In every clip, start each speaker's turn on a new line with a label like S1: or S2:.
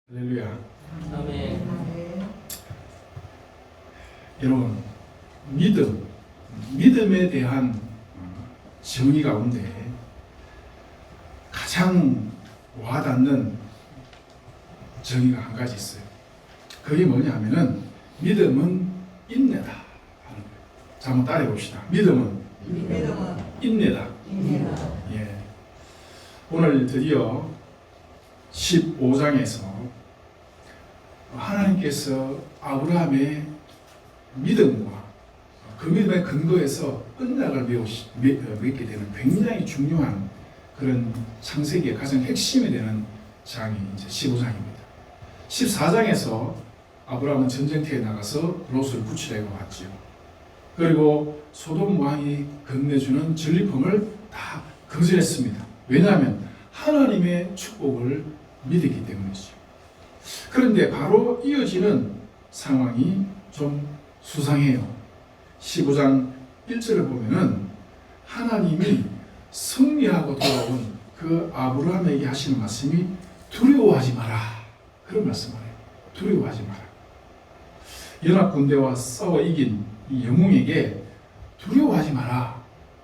S1: 할렐루야.
S2: 아멘.
S1: 여러분, 믿음에 대한 정의 가운데 가장 와닿는 정의가 한 가지 있어요. 그게 뭐냐면은 믿음은 인내다 하는 거예요. 자, 한번 따라해 봅시다. 믿음은 인내다. 예. 오늘 드디어 15장에서 하나님께서 아브라함의 믿음과 그 믿음의 근거에서 언약을 맺게 되는 굉장히 중요한 그런 창세기의 가장 핵심이 되는 장이 이제 15장입니다. 14장에서 아브라함은 전쟁터에 나가서 롯을 구출하고 왔지요. 그리고 소돔 왕이 건네주는 전리품을 다 거절했습니다. 왜냐하면 하나님의 축복을 믿었기 때문이죠. 그런데 바로 이어지는 상황이 좀 수상해요. 15장 1절을 보면은 하나님이 승리하고 돌아온 그 아브라함에게 하시는 말씀이 두려워하지 마라. 그런 말씀을 해요. 두려워하지 마라. 연합군대와 싸워 이긴 이 영웅에게 두려워하지 마라.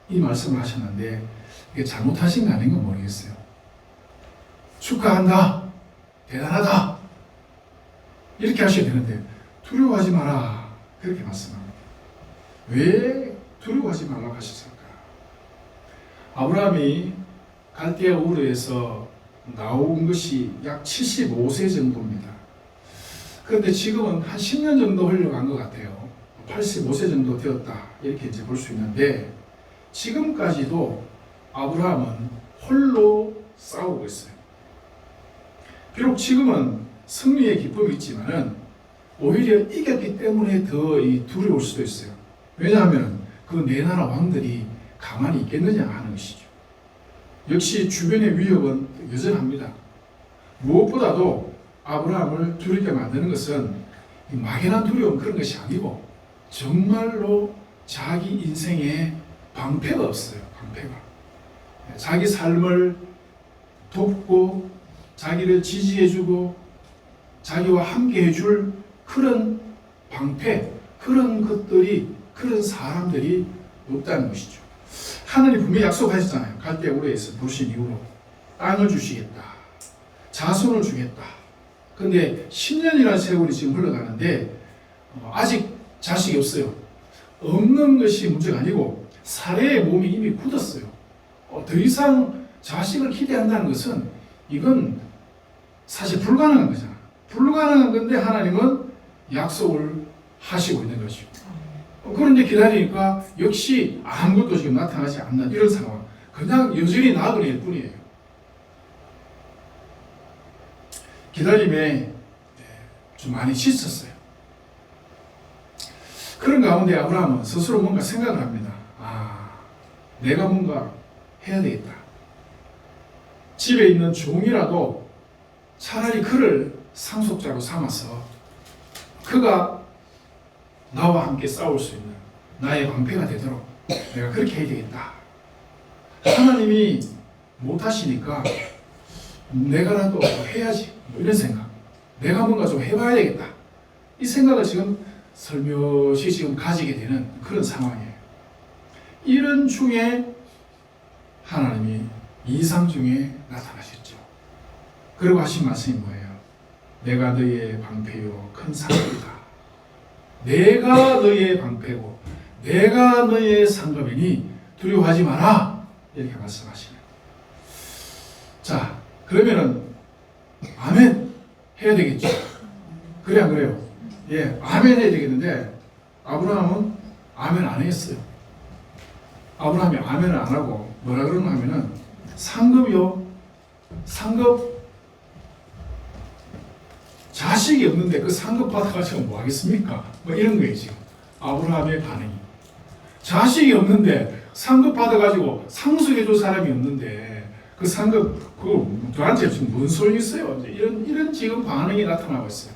S1: 이 말씀을 하셨는데 이게 잘못하신 거 아닌가 모르겠어요. 축하한다. 대단하다. 이렇게 하셔야 되는데 두려워하지 마라. 그렇게 말씀합니다. 왜 두려워하지 말라고 하셨을까? 아브라함이 갈대아 우르에서 나온 것이 약 75세 정도입니다. 그런데 지금은 한 10년 정도 흘러간 것 같아요. 85세 정도 되었다. 이렇게 이제 볼 수 있는데 지금까지도 아브라함은 홀로 싸우고 있어요. 비록 지금은 승리의 기쁨이 있지만은 오히려 이겼기 때문에 더 두려울 수도 있어요. 왜냐하면 그 네 나라 왕들이 가만히 있겠느냐 하는 것이죠. 역시 주변의 위협은 여전합니다. 무엇보다도 아브라함을 두렵게 만드는 것은 막연한 두려움 그런 것이 아니고 정말로 자기 인생에 방패가 없어요. 방패가. 자기 삶을 돕고 자기를 지지해주고 자기와 함께 해줄 그런 방패, 그런 것들이, 그런 사람들이 없다는 것이죠. 하나님 분명히 약속하셨잖아요. 갈대아 우르에서 부르신 이후로 땅을 주시겠다. 자손을 주겠다. 그런데 10년이라는 세월이 지금 흘러가는데 아직 자식이 없어요. 없는 것이 문제가 아니고 사례의 몸이 이미 굳었어요. 더 이상 자식을 기대한다는 것은 이건 사실 불가능한 거잖아. 불가능한 건데 하나님은 약속을 하시고 있는 것이고. 그런데 기다리니까 역시 아무것도 지금 나타나지 않는 이런 상황. 그냥 여전히 나그네일 뿐이에요. 기다림에 좀 많이 지쳤어요. 그런 가운데 아브라함은 스스로 뭔가 생각을 합니다. 내가 뭔가 해야 되겠다. 집에 있는 종이라도 차라리 그를 상속자로 삼아서 그가 나와 함께 싸울 수 있는 나의 방패가 되도록 내가 그렇게 해야 되겠다. 하나님이 못하시니까 내가라도 해야지. 이런 생각. 내가 뭔가 좀 해봐야 되겠다. 이 생각을 지금 살며시 지금 가지게 되는 그런 상황이에요. 이런 중에 하나님이 이상 중에 나타나셨죠. 그리고 하신 말씀이 뭐예요? 내가 너의 방패요 큰 상급이다. 내가 너의 방패고 내가 너의 상급이니 두려워하지 마라. 이렇게 말씀하시네요. 자, 그러면은 아멘 해야 되겠죠. 그래 안 그래요? 예, 아멘 해야 되겠는데 아브라함은 아멘 안 했어요. 아브라함이 아멘을 안 하고 뭐라 그러나 하면은 상급이요. 상급 자식이 없는데 그 상급 받아가지고 뭐 하겠습니까? 뭐 이런 거예요 지금 아브라함의 반응이. 자식이 없는데 상급 받아가지고 상속해줄 사람이 없는데 그 상급 그거 저한테 지금 뭔 소용이 있어요? 이런 지금 반응이 나타나고 있어요.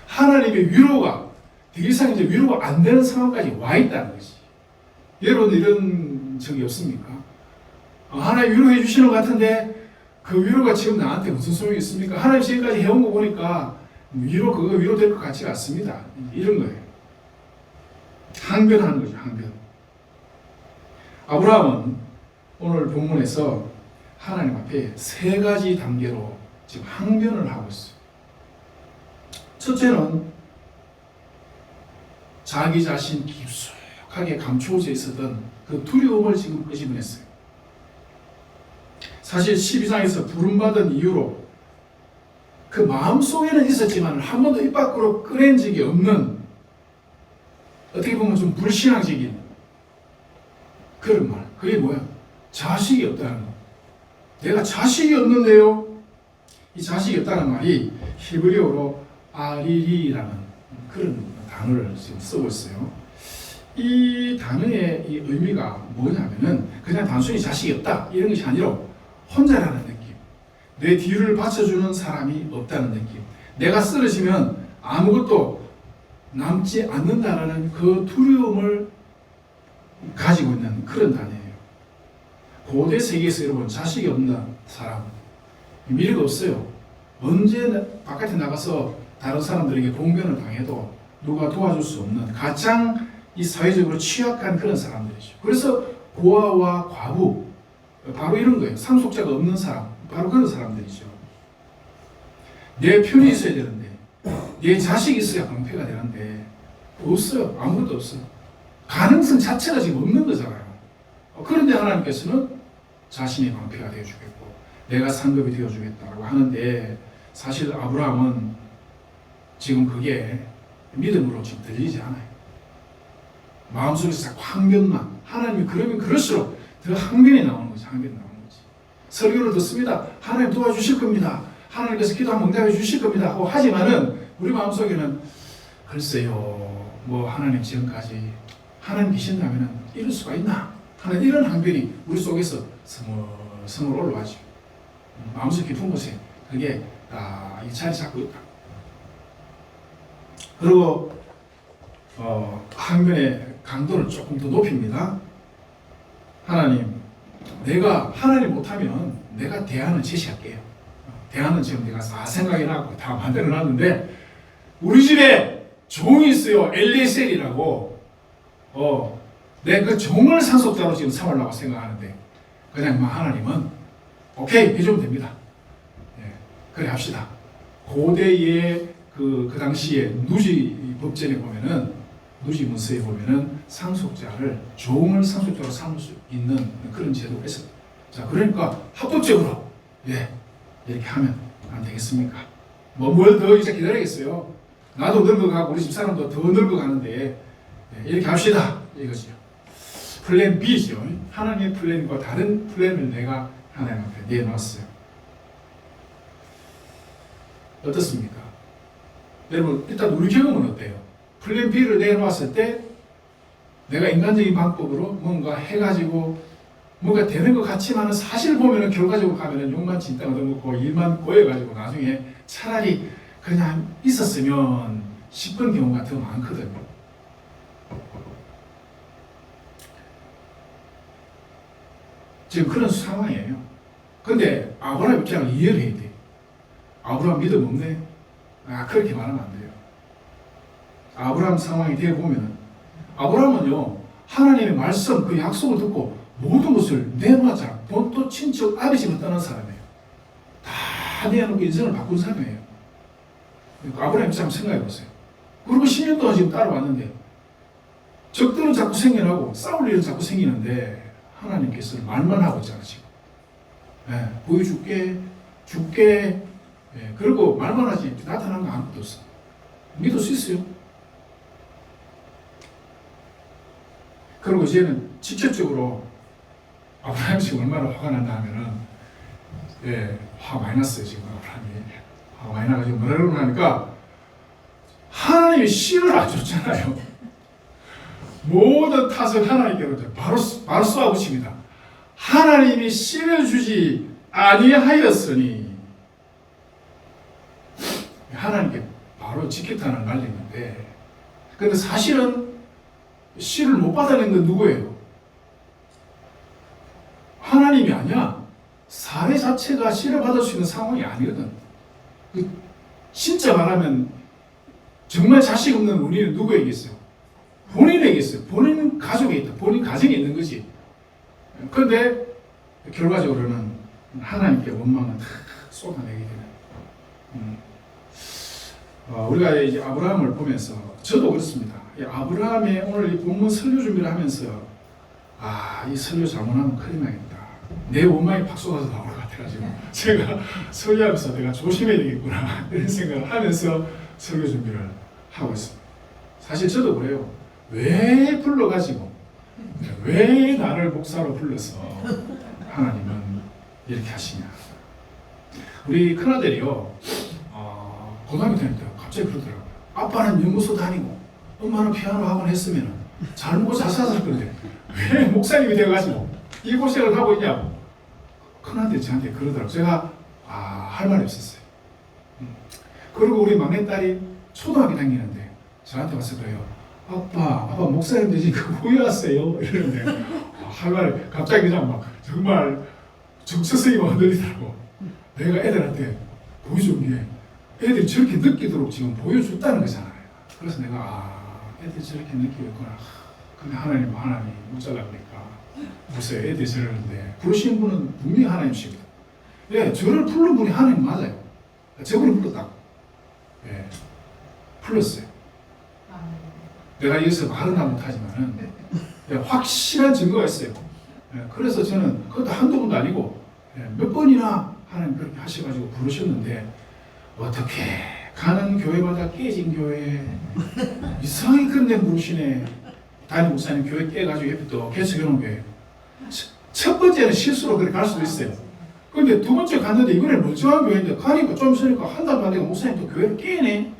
S1: 하나님의 위로가 더 이상 이제 위로가 안 되는 상황까지 와 있다는 것이. 여러분 이런 적이 없습니까? 하나님 위로해 주시는 것 같은데 그 위로가 지금 나한테 무슨 소용이 있습니까? 하나님 지금까지 해온 거 보니까 그거 위로될 것 같지가 않습니다. 이런 거예요. 항변하는 거죠, 항변. 아브라함은 오늘 본문에서 하나님 앞에 세 가지 단계로 지금 항변을 하고 있어요. 첫째는 자기 자신 깊숙하게 감추어져 있었던 그 두려움을 지금 끄집어냈어요. 사실 12장에서 부름받은 이유로 그 마음속에는 있었지만 한 번도 입 밖으로 꺼낸 적이 없는, 어떻게 보면 좀 불신앙적인 그런 말. 그게 뭐야? 자식이 없다는 거. 내가 자식이 없는데요? 이 자식이 없다는 말이 히브리어로 아리리라는 그런 단어를 지금 쓰고 있어요. 이 단어의 이 의미가 뭐냐면은 그냥 단순히 자식이 없다 이런 것이 아니라 혼자라는 느낌, 내 뒤를 받쳐주는 사람이 없다는 느낌, 내가 쓰러지면 아무것도 남지 않는다라는 그 두려움을 가지고 있는 그런 단어예요. 고대 세계에서 여러분 자식이 없는 사람 미래가 없어요. 언제 바깥에 나가서 다른 사람들에게 공변을 당해도 누가 도와줄 수 없는 가장 이 사회적으로 취약한 그런 사람들이죠. 그래서 고아와 과부, 바로 이런 거예요. 상속자가 없는 사람, 바로 그런 사람들이죠. 내 편이 있어야 되는데, 내 자식이 있어야 방패가 되는데 없어요. 아무것도 없어요. 가능성 자체가 지금 없는 거잖아요. 그런데 하나님께서는 자신의 방패가 되어주겠고 내가 상급이 되어주겠다고 하는데, 사실 아브라함은 지금 그게 믿음으로 지금 들리지 않아요. 마음속에서 자꾸 항변만, 하나님이 그러면 그럴수록 더 항변이 나오는 거지. 항변이 나오는 거지. 설교를 듣습니다. 하나님 도와주실 겁니다. 하나님께서 기도하면 응답해 주실 겁니다 하고 하지만은 우리 마음속에는 글쎄요, 뭐 하나님 지금까지 하나님 계신다면 이럴 수가 있나 하는 이런 항변이 우리 속에서 스멀스멀 올라와죠. 마음속 깊은 곳에 그게 이 자리 잡고 있다. 그리고 항변의 강도를 조금 더 높입니다. 하나님, 내가 하나님 못하면 내가 대안을 제시할게요. 대안은 지금 내가 다 생각이 나고 다 만들어 놨는데, 우리 집에 종이 있어요. 엘리셀이라고. 내 그 종을 상속자로 지금 삼으려고 생각하는데, 그냥 하나님은 오케이 해주면 됩니다. 예, 그래 합시다. 고대의 그 당시에 누지 법전에 보면은, 누지 문서에 보면은 상속자를, 종을 상속자로 삼을 수 있는 그런 제도가 있어요. 자, 그러니까 합법적으로 이렇게 하면 안 되겠습니까? 뭘 더 이제 기다리겠어요? 나도 늙어가고 우리 집 사람도 더 늙어가는데 이렇게 합시다 이거죠. 플랜 B죠. 하나님의 플랜과 다른 플랜을 내가 하나님 앞에 내놨어요. 어떻습니까? 여러분, 일단 우리 경험은 어때요? 플랜 B를 내놓았을 때 내가 인간적인 방법으로 뭔가 해가지고 뭔가 되는 것 같지만 사실 보면은 결과적으로 가면은 욕만 진짜 얻어먹고 일만 꼬여가지고 나중에 차라리 그냥 있었으면 싶은 경우가 더 많거든요. 지금 그런 상황이에요. 근데 아브라함 입장을 이해를 해야 돼. 아브라함 믿음 없네? 그렇게 말하면 안 돼요. 아브라함 상황이 되어 보면은, 아브라함은요, 하나님의 말씀, 그 약속을 듣고 모든 것을 내놓자. 본토, 친척, 아버지만 떠난 사람이에요. 다 내놓고 인생을 바꾼 사람이에요. 아브라함 입장 생각해 보세요. 그리고 10년 동안 지금 따라왔는데, 적들은 자꾸 생겨나고 싸울 일은 자꾸 생기는데 하나님께서 말만 하고 있잖아 지금. 보여줄게, 줄게. 그리고 말만 하지 나타난 거 아무것도 없어. 믿을 수 있어요. 그리고 이제는 직접적으로 아브라함이 지금 얼마나 화가 난다 하면은, 화가 많이 났어요 지금. 아브라함이 화가 많이 나가지고 뭐라고 하니까, 하나님이 씨를 안 줬잖아요. 모든 탓을 하나님께로 바로 쏘아붙입니다. 하나님이 씨를 주지 아니하였으니, 하나님께 바로 직격탄을 날리는데, 근데 사실은 씨를 못 받아낸 건 누구예요? 하나님이 아니야. 사례 자체가 치료받을 수 있는 상황이 아니거든. 진짜 말하면 정말 자식 없는 우리는 누구에게 있어요? 본인에게 있어요. 본인 가족에 있다. 본인 가정에 있는 거지. 그런데 결과적으로는 하나님께 원망을 다 쏟아내게 되는. 우리가 이제 아브라함을 보면서 저도 그렇습니다. 이 아브라함의 오늘 이 본문 설교 준비를 하면서 이 설교 잘못하면 큰일 나겠다. 내 원망이 팍 쏟아져 나올 것 같아가지고 제가 설교하면서 내가 조심해야 되겠구나 이런 생각을 하면서 설교 준비를 하고 있습니다. 사실 저도 그래요. 왜 불러가지고 왜 나를 목사로 불러서 하나님은 이렇게 하시냐. 우리 큰아들이요 고등학교 다닐 때 갑자기 그러더라고요. 아빠는 연구소 다니고 엄마는 피아노 학원 했으면 잘 먹고 잘 살았을 건데 왜 목사님이 되어가지고 이 고생을 하고 있냐고. 큰아들이 저한테 그러더라고요. 제가 할 말이 없었어요. 그리고 우리 막내딸이 초등학교 다니는데 저한테 와서 그래요. 아빠 목사님 되시니까 후회하세요 이러는데 할 말을 갑자기 그냥 막 정말 정서성이 막 늘리더라고. 내가 애들한테 보여준 게 애들이 저렇게 느끼도록 지금 보여줬다는 거잖아요. 그래서 내가 애들이 저렇게 느끼고 있구나. 근데 하나님 못 잘라보니까 보세요. 애들이 저러는데 부르신 분은 분명히 하나님이십니다. 예, 저를 부른 분이 하나님 맞아요. 저분이 불렀다고. 예, 불렀어요. 내가 여기서 말은 다 못하지만은 확실한 증거가 있어요. 그래서 저는 그것도 한두 번도 아니고 몇 번이나 하나님 그렇게 하셔가지고 부르셨는데 어떻게 가는 교회마다 깨진 교회 이상하게 끝내 부르시네. 담임 목사님 교회 깨가지고 옆에 또 개척해놓은 교회. 첫 번째는 실수로 그렇게 갈 수도 있어요. 근데 두 번째 갔는데 이번에 멀쩡한 교회인데 가니까 좀 있으니까 한 달 만에 목사님 또 교회를 깨네.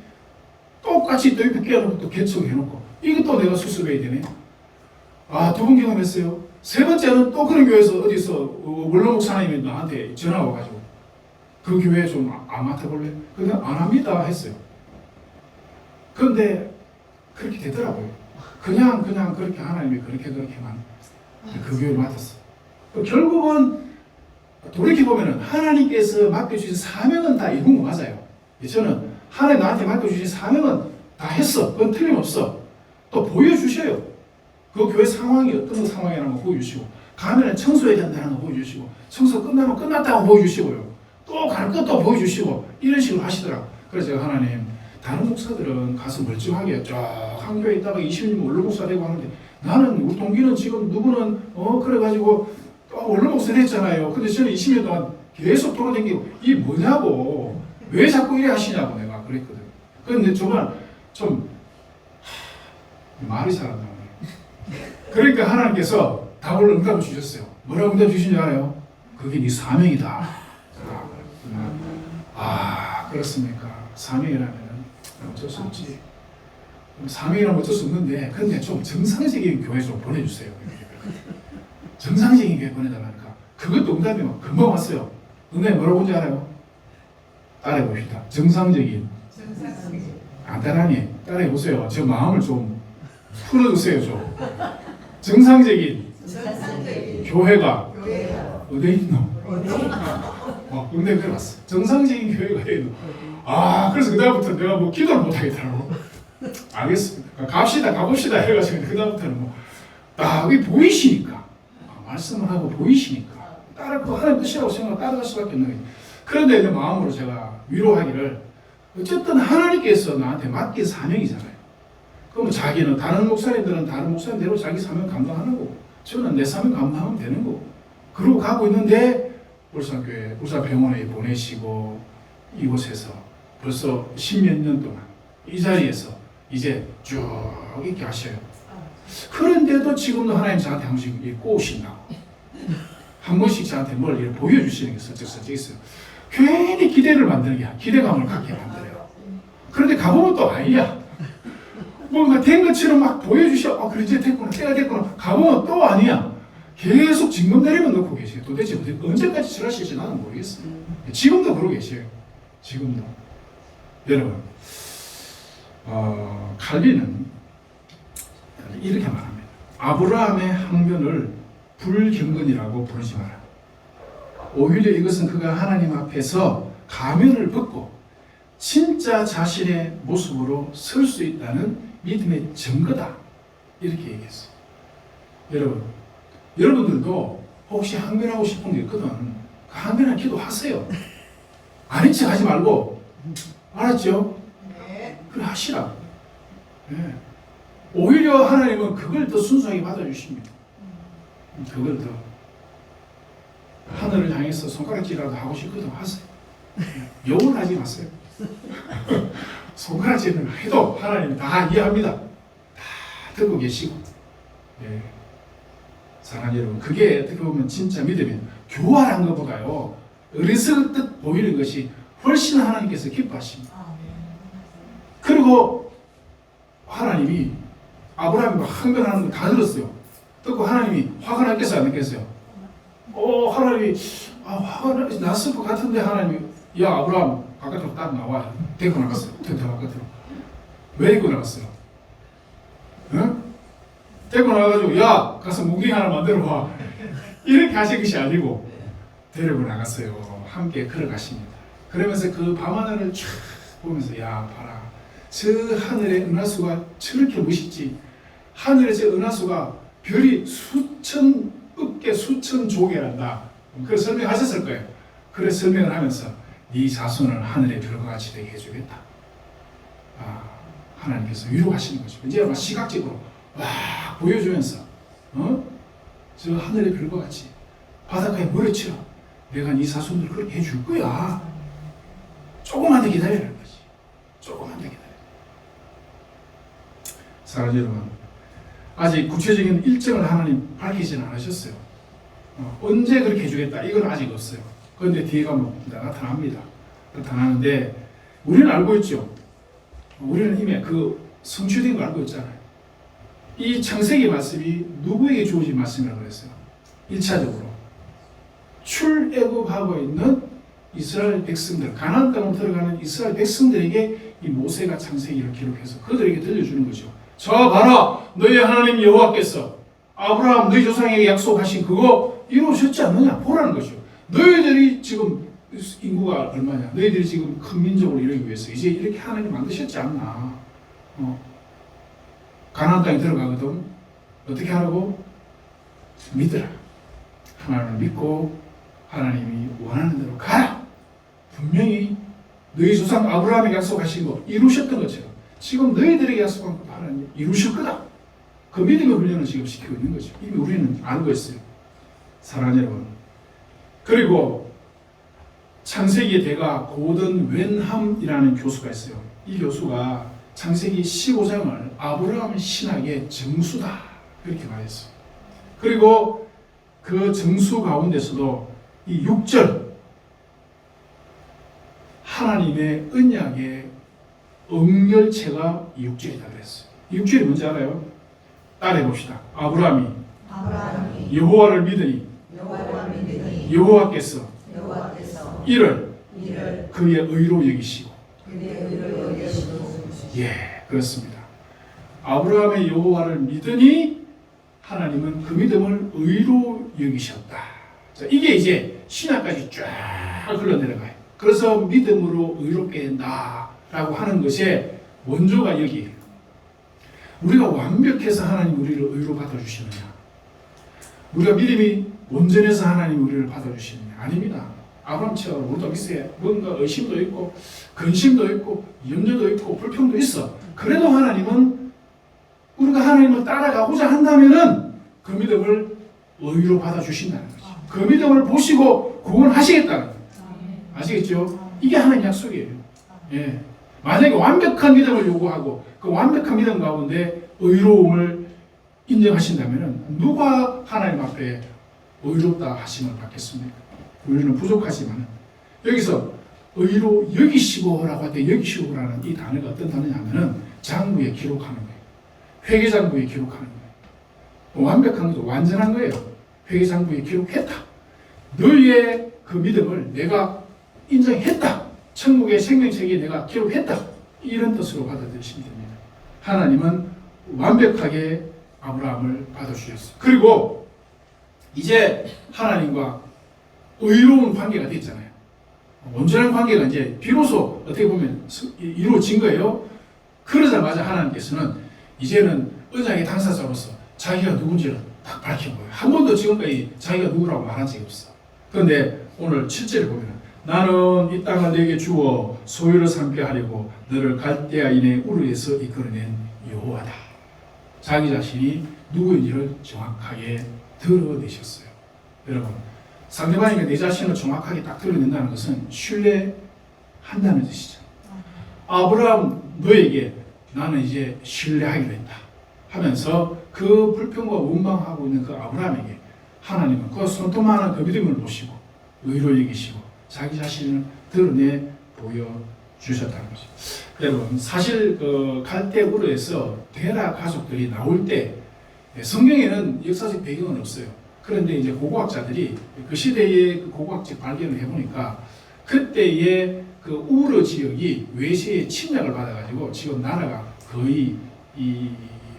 S1: 똑같이 또 옆에 깨놓고 또 개척해놓고 이것도 내가 수습해야 되네. 두 번 경험했어요. 세 번째는 또 그런 교회에서 어디서 원로 목사님이 나한테 전화 와가지고 그 교회 좀 안 맡아볼래? 그냥 안 합니다 했어요. 그런데 그렇게 되더라고요. 그냥 그렇게 하나님이 그렇게만 그 교회를 맡았어. 결국은 돌이켜보면 하나님께서 맡겨주신 사명은 다 이룬 거 맞아요. 저는 하나님 나한테 맡겨주신 사명은 다 했어. 그건 틀림없어. 또 보여주셔요. 그 교회 상황이 어떤 상황이라는 거 보여주시고 가면은 청소해야 된다는 거 보여주시고 청소 끝나면 끝났다고 보여주시고요. 또 갈 것도 보여주시고 이런 식으로 하시더라고요. 그래서 제가 하나님 다른 목사들은 가서 멀쩡하게 쫙 한 교회에 있다가 20년 원로 목사 되고 하는데 나는 우리 동기는 지금 누구는 그래가지고 또 원로 목사 됐잖아요. 근데 저는 20년 동안 계속 돌아다니고 이게 뭐냐고 왜 자꾸 이래 하시냐고 내가 그랬거든. 그런데 정말 좀 말이 잘 안 나오네. 그러니까 하나님께서 답을 응답을 주셨어요. 뭐라고 응답 주신 줄 알아요? 그게 네 사명이다. 그렇습니까? 사명이라면 어쩔 수 없지. 사명이라면 어쩔 수 없는데 근데 좀 정상적인 교회 좀 보내주세요. 정상적인 교회 보내달라니까. 그것도 응답이 막 금방 왔어요. 응답이 뭐라고 온지 알아요? 따라해 봅시다. 정상적인. 간단하니 따라해 보세요. 제 마음을 좀 풀어주세요. 좀. 정상적인 교회가 어디 있노? 근데 그래 왔어. 정상적인 교회가 어디 있노? 그래서 그다음부터 내가 뭐 기도를 못 하겠더라고. 알겠습니다. 가봅시다 해가지고 그다음부터는 뭐 딱 보이시니까 말씀을 하고 보이시니까 하나님 뜻이라고 생각하고 따라갈 수밖에 없는 거예요. 그런데 내 마음으로 제가 위로하기를 어쨌든 하나님께서 나한테 맡긴 사명이잖아요. 그럼 자기는 다른 목사님들은 다른 목사님대로 자기 사명 감당하는 거고 저는 내 사명 감당하면 되는 거고 그러고 가고 있는데 울산교회 울산병원에 보내시고 이곳에서 벌써 10몇 년 동안 이 자리에서 이제 쭉 이렇게 하셔요. 그런데도 지금도 하나님 저한테 한 번씩 꼬우신다고 한 번씩 저한테 뭘 이렇게 보여주시는 게 슬쩍슬쩍 있어요. 괜히 기대를 만드는 게 기대감을 갖게 만들어요. 그런데 가보면 또 아니야. 뭔가 된 것처럼 막 보여주셔. 그래 이제 됐구나. 때가 됐구나. 가보면 또 아니야. 계속 징검 내리만 놓고 계세요. 도대체 언제까지 저러실지 나는 모르겠어요. 지금도 그러고 계세요. 지금도. 여러분 칼빈은 이렇게 말합니다. 아브라함의 항변을 불경건이라고 부르지 마라. 오히려 이것은 그가 하나님 앞에서 가면을 벗고 진짜 자신의 모습으로 설 수 있다는 믿음의 증거다. 이렇게 얘기했어요. 여러분들도 혹시 항변하고 싶은 게 있거든. 그 항변할 기도하세요. 아닌 척 하지 말고. 알았죠? 그래 하시라. 네. 오히려 하나님은 그걸 더 순수하게 받아주십니다. 그걸 더. 하늘을 향해서 손가락질이라도 하고 싶거든 하세요. 욕은 하지 마세요. 손가락질을 해도 하나님이 다 이해합니다. 다 듣고 계시고. 예. 사랑하는 여러분, 그게 어떻게 보면 진짜 믿음이에요. 교활한 것보다요, 어리석듯 보이는 것이 훨씬 하나님께서 기뻐하십니다. 그리고 하나님이 아브라함이 막 항변하는 거 다 들었어요. 듣고 하나님이 화가 났겠어요, 안 났겠어요? 하나님이 화가 났을 것 같은데 하나님이 야 아브라함 바깥으로 딱 나와. 데리고 나갔어요. 텐트 바깥으로. 왜 데리고 나갔어요? 응? 데리고 나가가지고 야 가서 뭉둥이 하나 만들어 와. 이렇게 하신 것이 아니고 데리고 나갔어요. 함께 걸어가십니다. 그러면서 그 밤하늘을 쫙 보면서 야 봐라. 저 하늘의 은하수가 저렇게 멋있지. 하늘에 저 은하수가 별이 수천 개 수천 조개란다. 그걸 설명하셨을 거예요. 그래 설명을 하면서 네 자손을 하늘의 별과 같이 되게 해주겠다. 하나님께서 위로하시는 거죠. 이제 막 시각적으로 와 보여주면서 저 하늘의 별과 같이 바닷가에 몰아치라. 내가 네 자손들 그렇게 해줄 거야. 조금만 더 기다리라는 거지. 조금만 더 기다려. 사랑하는 여러분, 아직 구체적인 일정을 하나님 밝히지는 않으셨어요. 언제 그렇게 해주겠다 이건 아직 없어요. 그런데 뒤에 가면 나타납니다. 나타나는데 우리는 알고 있죠. 우리는 이미 그 성취된 거 알고 있잖아요. 이 창세기 말씀이 누구에게 주어진 말씀이라고 그랬어요? 1차적으로 출애굽하고 있는 이스라엘 백성들, 가나안 땅으로 들어가는 이스라엘 백성들에게 이 모세가 창세기를 기록해서 그들에게 들려주는 거죠. 자 봐라, 너희 하나님 여호와께서 아브라함 너희 조상에게 약속하신 그거 이루셨지 않느냐 보라는 거죠. 너희들이 지금 인구가 얼마냐, 너희들이 지금 큰 민족을 이루기 위해서 이제 이렇게 하나님 만드셨지 않나. 가나안 땅에 들어가거든. 어떻게 하라고? 믿으라. 하나님을 믿고 하나님이 원하는 대로 가라. 분명히 너희 조상 아브라함에게 약속하신 거 이루셨던 것처럼 지금 너희들에게 약속한 것도 하나님 이루실 거다. 그 믿음의 훈련을 지금 시키고 있는 거죠. 이미 우리는 알고 있어요. 사랑하는 여러분. 그리고 창세기의 대가 고든 웬함이라는 교수가 있어요. 이 교수가 창세기 15장을 아브라함 신학의 정수다 그렇게 말했어요. 그리고 그 정수 가운데서도 이 6절 하나님의 언약의 응결체가 이 6절이다 그랬어요. 이 6절이 뭔지 알아요? 따라해 봅시다. 아브라함이 여호와를 믿으니 여호와께서 이를 그의 의로 여기시고. 예, 그렇습니다. 아브라함의 여호와를 믿으니 하나님은 그 믿음을 의로 여기셨다. 자, 이게 이제 신학까지 쫙 흘러내려가요. 그래서 믿음으로 의롭게 된다라고 하는 것의 원조가 여기에요. 우리가 완벽해서 하나님 우리를 의로 받아주시느냐? 우리가 믿음이 온전해서 하나님 우리를 받아주시느냐? 아닙니다. 아브라함처럼 우리도 있어야 뭔가 의심도 있고 근심도 있고 염려도 있고 불평도 있어. 그래도 하나님은 우리가 하나님을 따라가고자 한다면은 그 믿음을 의로 받아주신다는 거죠. 그 믿음을 보시고 구원하시겠다는 거예요. 아시겠죠? 이게 하나님 약속이에요. 예. 만약에 완벽한 믿음을 요구하고 그 완벽한 믿음 가운데 의로움을 인정하신다면 누가 하나님 앞에 의롭다 하심을 받겠습니까? 우리는 부족하지만 여기서 의로 여기시고라고 할 때 여기시고라는 이 단어가 어떤 단어냐면은 장부에 기록하는 거예요. 회계장부에 기록하는 거예요. 완벽한 거죠. 완전한 거예요. 회계장부에 기록했다. 너희의 그 믿음을 내가 인정했다. 천국의 생명책에 내가 기록했다. 이런 뜻으로 받아들이시면 됩니다. 하나님은 완벽하게 아브라함을 받아주셨어요. 그리고 이제 하나님과 의로운 관계가 됐잖아요. 온전한 관계가 이제 비로소 어떻게 보면 이루어진 거예요. 그러자마자 하나님께서는 이제는 언약의 당사자로서 자기가 누군지를 딱 밝힌 거예요. 한 번도 지금까지 자기가 누구라고 말한 적이 없어. 그런데 오늘 7절에 보면 나는 이 땅을 내게 주어 소유를 삼게 하려고 너를 갈대아인의 우르에서 이끌어낸 여호와다. 자기 자신이 누구인지를 정확하게 드러내셨어요. 여러분, 상대방에게 내 자신을 정확하게 딱 드러낸다는 것은 신뢰한다는 뜻이죠. 아브라함 너에게 나는 이제 신뢰하기로 했다 하면서 그 불평과 원망하고 있는 그 아브라함에게 하나님은 그 손톱만한 그 믿음을 보시고 의로 여기시고 자기 자신을 드러내 보여주셨다는 거죠. 여러분, 사실 그 갈대 우르에서 데라 가족들이 나올 때 성경에는 역사적 배경은 없어요. 그런데 이제 고고학자들이 그 시대의 그 고고학적 발견을 해보니까 그때의 그 우르 지역이 외세의 침략을 받아가지고 지금 나라가 거의 이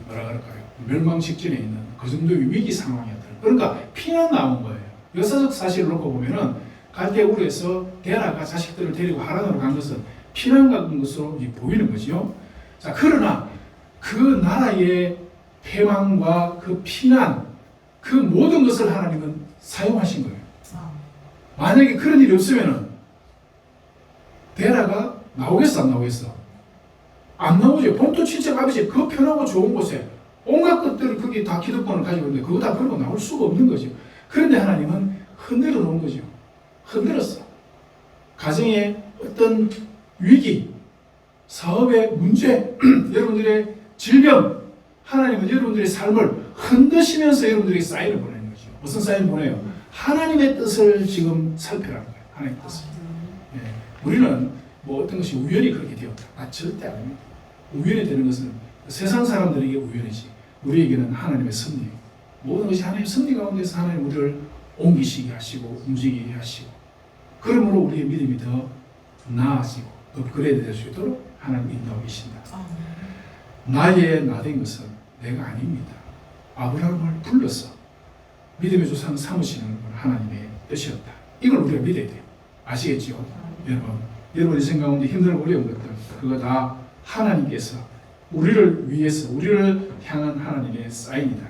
S1: 뭐라 그럴까요? 멸망 직전에 있는 그 정도의 위기 상황이었다. 그러니까 피난 나온 거예요. 역사적 사실을 놓고 보면은 갈대 우르에서 데라가 자식들을 데리고 하란으로 간 것은 피난 간 것으로 보이는 거지요. 자, 그러나 그 나라의 패망과 그 피난, 그 모든 것을 하나님은 사용하신 거예요. 만약에 그런 일이 없으면은 데라가 나오겠어, 안 나오겠어? 안 나오죠. 본토 친척 아버지 그 편하고 좋은 곳에 온갖 것들을 거기 다 기득권을 가지고 있는데 그거 다 그러고 나올 수가 없는 거죠. 그런데 하나님은 흔들어 놓은 거죠. 흔들었어. 가정의 어떤 위기, 사업의 문제, 여러분들의 질병, 하나님은 여러분들의 삶을 흔드시면서 여러분들에게 사인을 보내는 거죠. 무슨 사인을 보내요? 하나님의 뜻을 지금 살펴라는 거예요. 하나님의 뜻을. 예. 우리는 뭐 어떤 것이 우연히 그렇게 되었다. 절대 아닙니다. 우연히 되는 것은 세상 사람들에게 우연이지 우리에게는 하나님의 섭리. 모든 것이 하나님의 섭리 가운데서 하나님 우리를 옮기시게 하시고 움직이게 하시고 그러므로 우리의 믿음이 더 나아지고 업그레이드 될 수 있도록 하나님 인도하고 계신다. 나의 나된 것은 내가 아닙니다. 아브라함을 불러서 믿음의 조상 삼으시는 하나님의 뜻이었다. 이걸 우리가 믿어야 돼요. 아시겠죠? 여러분, 여러분의 생각 가운데 힘들고 어려운 것들 그거 다 하나님께서 우리를 위해서 우리를 향한 하나님의 사인이다.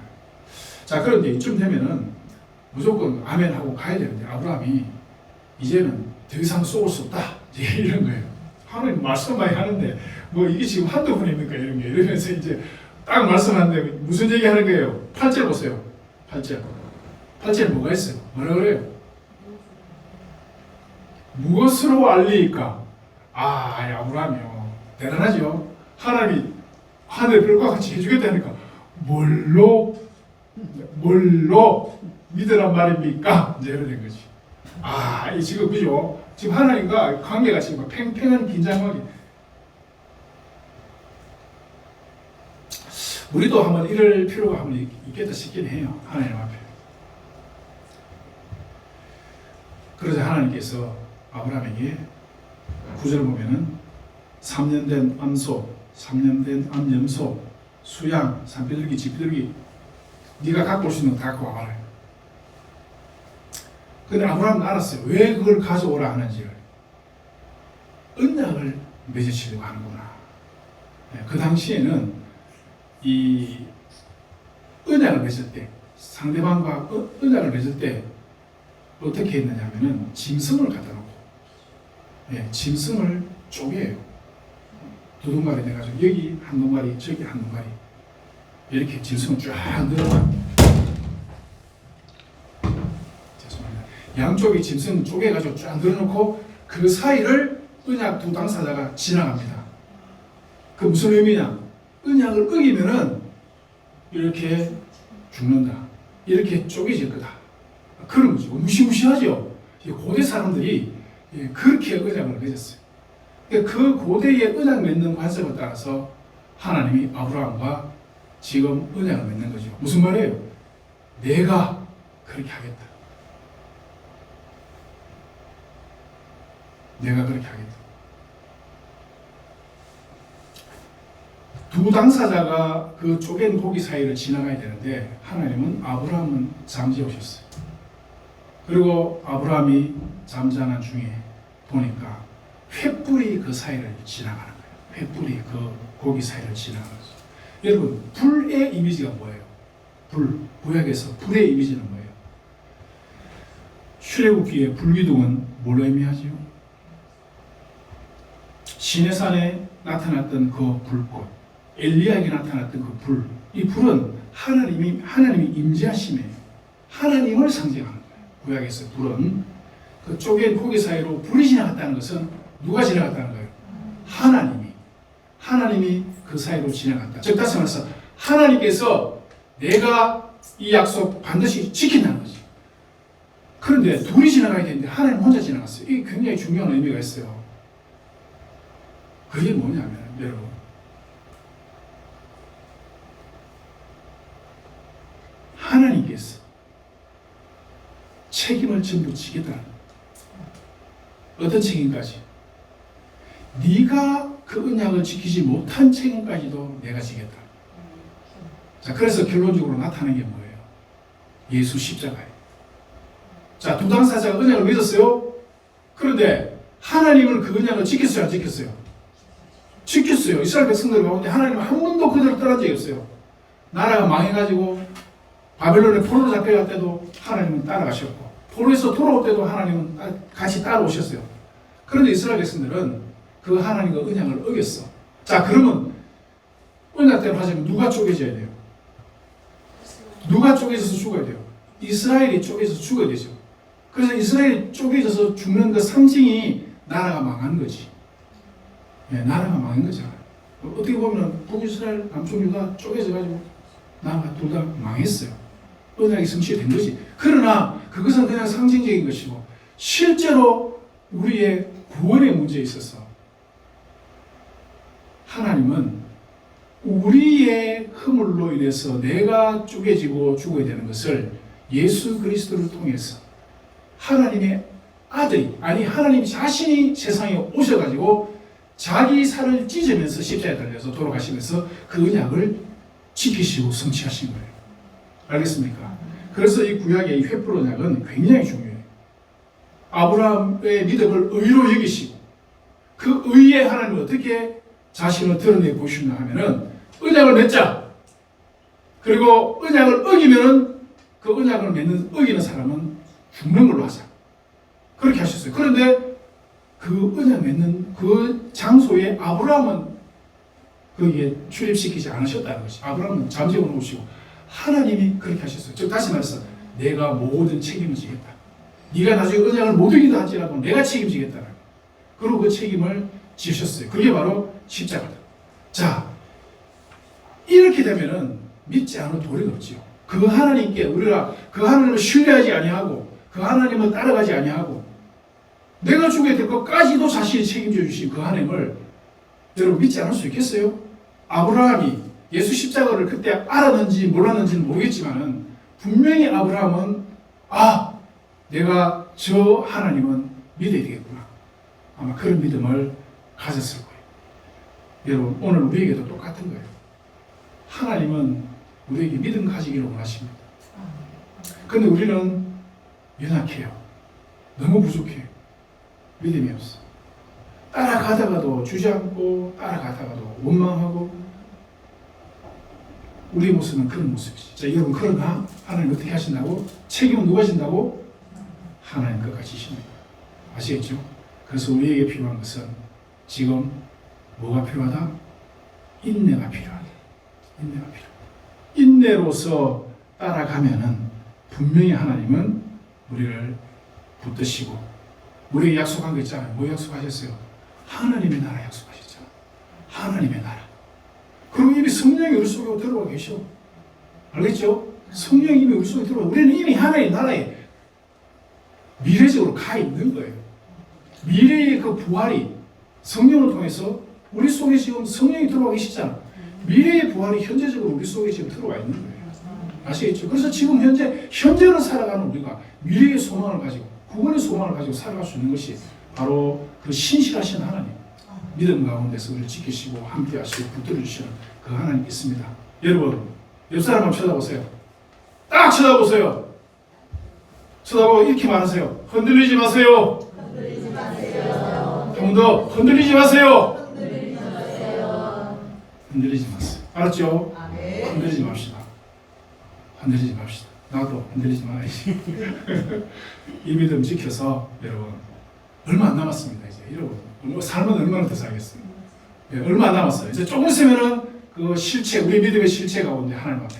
S1: 자, 그런데 이쯤 되면은 무조건 아멘 하고 가야 되는데 아브라함이 이제는 더 이상 쏘을 수 없다 이런 거예요. 하나님 말씀 많이 하는데 뭐 이게 지금 한두 번입니까 이런 게 이러면서 이제 딱 말씀하는데 무슨 얘기 하는 거예요? 8절 보세요. 8절 뭐가 있어요? 뭐라 그래요? 무엇으로 알리까? 아브라함이요. 대단하죠. 하나님이 하늘 별과 같이 해주겠다니까 뭘로 믿으란 말입니까? 이제 이런 거지. 이 지금 그죠? 지금 하나님과 관계가 지금 팽팽한 긴장하게. 우리도 한번 이럴 필요가 한번 있겠다 싶긴 해요. 하나님 앞에. 그러자 하나님께서 아브라함에게 9절 보면은 3년 된 암소, 3년 된 암염소, 수양, 산비둘기, 집비둘기 네가 갖고 올 수 있는 거 다 갖고 와봐라. 근데 아브라함은 알았어요. 왜 그걸 가져오라 하는지를. 언약을 맺으시려고 하는구나. 그 당시에는 이 언약을 맺을 때 상대방과 언약을 맺을 때 어떻게 했느냐 하면은 짐승을 갖다 놓고 짐승을 쪼개요. 두 동가리 내가지고 여기 한 동가리 저기 한 동가리 이렇게 짐승을 쫙 늘어나 죄송합니다. 양쪽에 짐승 쪼개가지고 쫙 늘어놓고 그 사이를 언약 두 당사자가 지나갑니다. 그 무슨 의미냐? 언약을 어기면은 이렇게 죽는다. 이렇게 쪼개질 거다. 그런 거죠. 무시무시하죠. 고대 사람들이 그렇게 언약을 맺었어요. 그 고대의 언약 맺는 관습에 따라서 하나님이 아브라함과 지금 언약을 맺는 거죠. 무슨 말이에요? 내가 그렇게 하겠다. 내가 그렇게 하겠다. 두 당사자가 그 쪼갠 고기 사이를 지나가야 되는데 하나님은 아브라함은 잠재우셨어요. 그리고 아브라함이 잠자는 중에 보니까 횃불이 그 사이를 지나가는 거예요. 횃불이 그 고기 사이를 지나가는 거죠. 여러분, 불의 이미지가 뭐예요? 불, 구약에서 불의 이미지는 뭐예요? 출애굽기의 불기둥은 뭘로 의미하지요? 시내산에 나타났던 그 불꽃, 엘리야에게 나타났던 그 불, 이 불은 하나님이 임재하심에 하나님을 상징하는 거예요. 구약에서 불은 그 쪼갠 고기 사이로 불이 지나갔다는 것은 누가 지나갔다는 거예요? 하나님이 그 사이로 지나갔다. 즉 다시 말해서 하나님께서 내가 이 약속 반드시 지킨다는 거지. 그런데 둘이 지나가야 되는데 하나님 혼자 지나갔어요. 이게 굉장히 중요한 의미가 있어요. 그게 뭐냐면 여러분, 하나님께서 책임을 전부 지겠다는 거예요. 어떤 책임까지? 네가 그 언약을 지키지 못한 책임까지도 내가 지겠다. 자, 그래서 결론적으로 나타나는 게 뭐예요? 예수 십자가예요. 자, 두 당사자가 언약을 맺었어요. 그런데 하나님은 그 언약을 지켰어요, 안 지켰어요? 지켰어요. 이스라엘 백성들 가운데 하나님은 한 번도 그들을 떠난 적이 없어요. 나라가 망해가지고 바벨론에 포로로 잡혀갈 때도 하나님은 따라가셨고, 포로에서 돌아올 때도 하나님은 같이 따라오셨어요. 그런데 이스라엘 백성들은 그 하나님과 언약을 어겼어. 자, 그러면 언약대로 하자면 누가 쪼개져야 돼요? 누가 쪼개져서 죽어야 돼요? 이스라엘이 쪼개져서 죽어야 되죠. 그래서 이스라엘이 쪼개져서 죽는 그 상징이 나라가 망한 거지. 예, 나라가 망한 거잖아요. 어떻게 보면 북이스라엘, 남쪽 유다 쪼개져가지고 나라가 둘 다 망했어요. 언약이 성취된 거지. 그러나 그것은 그냥 상징적인 것이고 실제로 우리의 구원의 문제에 있어서 하나님은 우리의 허물로 인해서 내가 쪼개지고 죽어야 되는 것을 예수 그리스도를 통해서 하나님의 아들이, 아니 하나님 자신이 세상에 오셔가지고 자기 살을 찢으면서 십자가에 달려서 돌아가시면서 그 언약을 지키시고 성취하신 거예요. 알겠습니까? 그래서 이 구약의 이 횃불 언약은 굉장히 중요해요. 아브라함의 믿음을 의로 여기시고 그 의에 하나님은 어떻게 자신을 드러내 보시나 하면은 언약을 맺자. 그리고 언약을 어기면은 그 언약을 어기는 사람은 죽는 걸로 하자. 그렇게 하셨어요. 그런데 그 언약 맺는 그 장소에 아브라함은 거기에 출입시키지 않으셨다는 것이. 아브라함은 잠재워 놓으시고 하나님이 그렇게 하셨어요. 즉 다시 말해서 내가 모든 책임을 지겠다. 네가 나중에 언약을 못 이기다 할지라도 내가 책임지겠다는. 그리고 그 책임을 지셨어요. 그게 바로 십자가다. 자, 이렇게 되면은 믿지 않을 도리가 없지요. 그 하나님께 우리가 그 하나님을 신뢰하지 아니하고 그 하나님을 따라가지 아니하고 내가 죽어야 될 것까지도 자신이 책임져 주신 그 하나님을 여러분 믿지 않을 수 있겠어요? 아브라함이 예수 십자가를 그때 알았는지 몰랐는지는 모르겠지만은 분명히 아브라함은 내가 저 하나님은 믿어야 되겠구나. 아마 그런 믿음을 가졌을 거예요. 여러분 오늘 우리에게도 똑같은 거예요. 하나님은 우리에게 믿음 가지기를 원하십니다. 그런데 우리는 연약해요. 너무 부족해요. 믿음이 없어. 따라가다가도 주저앉고 따라가다가도 원망하고 우리 모습은 그런 모습이지. 자, 여러분 그러나 하나님 어떻게 하신다고? 책임은 누가 진다고? 하나님 끝까지 지십니다. 아시겠죠? 그래서 우리에게 필요한 것은 지금 뭐가 필요하다? 인내가 필요하다. 인내가 필요하다. 인내로서 따라가면은 분명히 하나님은 우리를 붙드시고 우리에게 약속한 거 있잖아요. 뭐 약속하셨어요? 하나님의 나라 약속하셨잖아요. 하나님의 나라. 그리고 이미 성령이 우리 속에 들어와 계셔. 알겠죠? 성령이 이미 우리 속에 들어와. 우리는 이미 하나님의 나라에 미래적으로 가 있는 거예요. 미래의 그 부활이 성령을 통해서 우리 속에 지금 성령이 들어와 계시잖아. 미래의 부활이 현재적으로 우리 속에 지금 들어와 있는 거예요. 아시겠죠? 그래서 지금 현재로 살아가는 우리가 미래의 소망을 가지고 구원의 소망을 가지고 살아갈 수 있는 것이 바로 그 신실하신 하나님, 믿음 가운데서 우리를 지키시고 함께 하시고 붙들어 주시는 그 하나님 있습니다. 여러분 옆 사람 한번 쳐다보세요. 딱 쳐다보세요. 쳐다보고 이렇게 말하세요. 흔들리지 마세요. 한 번 더 흔들리지 마세요. 흔들리지 마세요. 알았죠? 흔들리지 맙시다. 흔들리지 맙시다. 나도 흔들리지 말아야지. 이 믿음 지켜서 여러분 얼마 안 남았습니다. 이제 여러분 삶은 얼마나 더 살겠습니까? 예, 얼마 안 남았어요. 이제 조금 있으면은 그 실체, 우리 믿음의 실체 가운데 하나님 앞에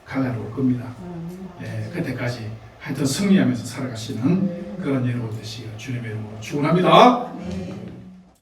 S1: 갈라올 겁니다. 예, 그때까지 하여튼 승리하면서 살아가시는 그런 여러분 되시기를 주님의 이름으로 축원합니다.